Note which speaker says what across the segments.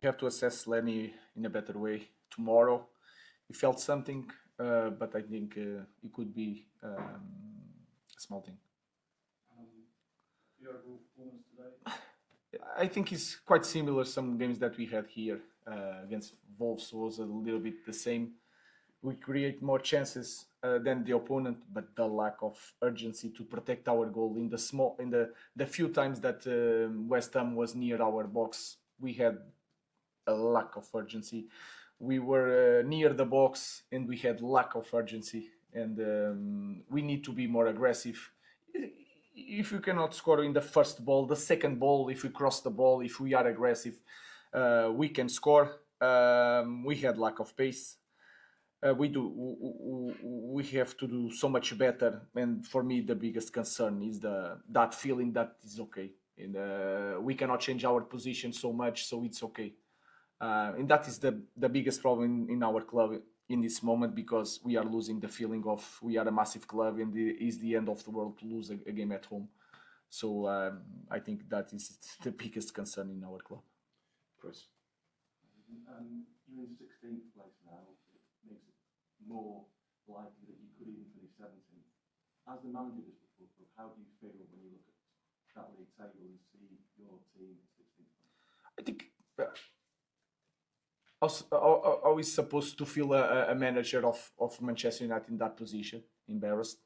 Speaker 1: have to assess Lenny in a better way tomorrow. He felt something, but I think it could be a small thing.
Speaker 2: Your performance today?
Speaker 1: I think it's quite similar some games that we had here against Wolves was a little bit the same. We create more chances than the opponent, but the lack of urgency to protect our goal in the few times that West Ham was near our box, we had a lack of urgency. We were near the box and we had lack of urgency, and we need to be more aggressive. If you cannot score in the first ball, the second ball, if we cross the ball, if we are aggressive, we can score. We had lack of pace. We have to do so much better, and for me the biggest concern is that feeling that is okay, and we cannot change our position so much, so it's okay. And that is the biggest problem in our club in this moment, because we are losing the feeling of we are a massive club and it is the end of the world to lose a game at home. So I think that is the biggest concern in our club.
Speaker 3: Chris? You're in 16th place now. It makes it more likely that you could even finish 17th. As the manager of this football club, how do you feel when you look at that league table and see your team at 16th place?
Speaker 1: I think how is supposed to feel a manager of Manchester United in that position, embarrassed,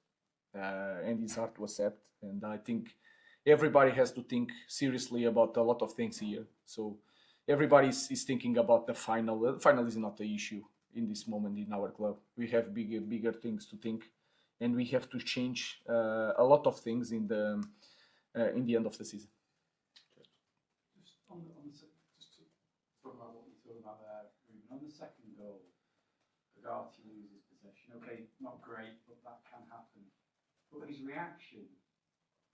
Speaker 1: and it's hard to accept. And I think everybody has to think seriously about a lot of things here. So everybody is thinking about the final. The final is not the issue in this moment in our club. We have bigger things to think, and we have to change a lot of things in the end of the season.
Speaker 2: Just just to talk about what you talked about there, Ruben. On the second goal, Agati loses possession. Okay, not great, but that can happen. But his reaction,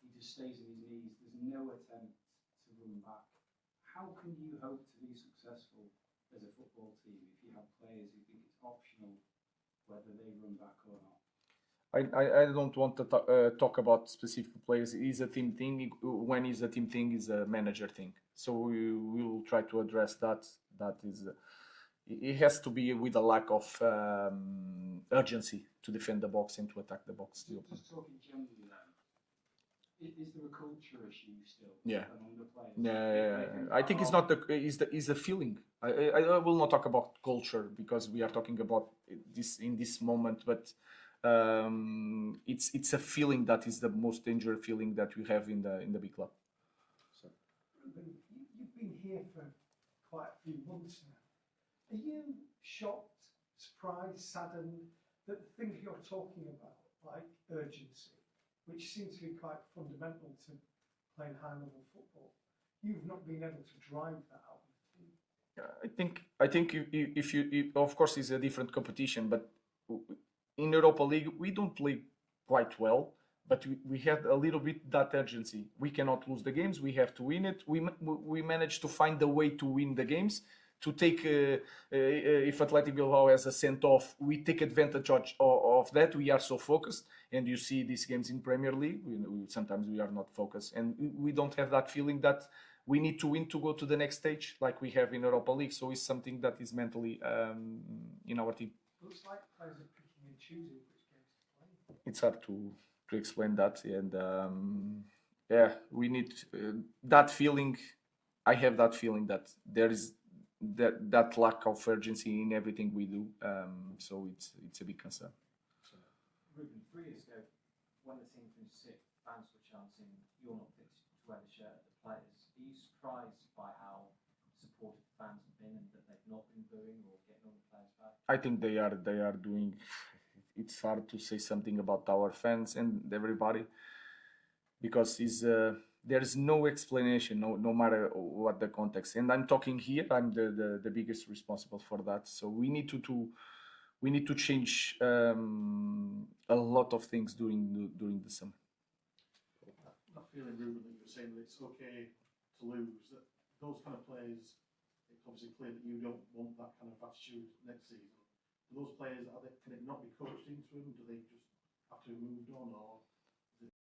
Speaker 2: he just stays on his knees. There's no attempt to run back. How can you hope to be successful as a football team if you have players who think it's optional whether they run back or not?
Speaker 1: I don't want to talk about specific players. It's a team thing. When it's a team thing, it's a manager thing. So we will try to address that. That is, it has to be with a lack of urgency to defend the box and to attack the box.
Speaker 2: Just talking generally then, is there a culture issue still among the players?
Speaker 1: Yeah. I think it's not is the feeling. I will not talk about culture because we are talking about this in this moment, but it's a feeling that is the most dangerous feeling that we have in the big club. So.
Speaker 4: Ruben, you've been here for quite a few months now. Are you shocked, surprised, saddened that the things you're talking about, like urgency, which seems to be quite fundamental to playing high-level football, you've not been able to drive that out of the team?
Speaker 1: I think if you of course it's a different competition, but in Europa League we don't play quite well, but we have a little bit that urgency. We cannot lose the games. We have to win it. We managed to find a way to win the games. To take if Athletic Bilbao has a sent off, we take advantage of that. We are so focused, and you see these games in Premier League. Sometimes we are not focused, and we don't have that feeling that we need to win to go to the next stage like we have in Europa League. So it's something that is mentally in our team.
Speaker 4: Looks like players are picking and choosing which games to play.
Speaker 1: It's hard to explain that, and we need that feeling. I have that feeling that there is that lack of urgency in everything we do. So it's a big concern.
Speaker 5: Ruben, 3 years ago, when the team finished 6th, fans were chanting, "You're not fit to wear the shirt of the players." Are you surprised by how supportive the fans have been and that they've not been booing or getting on the players' back?
Speaker 1: I think they are doing. It's hard to say something about our fans and everybody because there is no explanation, no matter what the context. And I'm talking here. I'm the biggest responsible for that. So we need to change a lot of things during the summer.
Speaker 6: That feeling, Ruben, that you were saying that it's okay to lose. That those kind of players, it's obviously clear that you don't want that kind of attitude next season. Do those players, can it not be coached into them? Do they just have to be moved on, or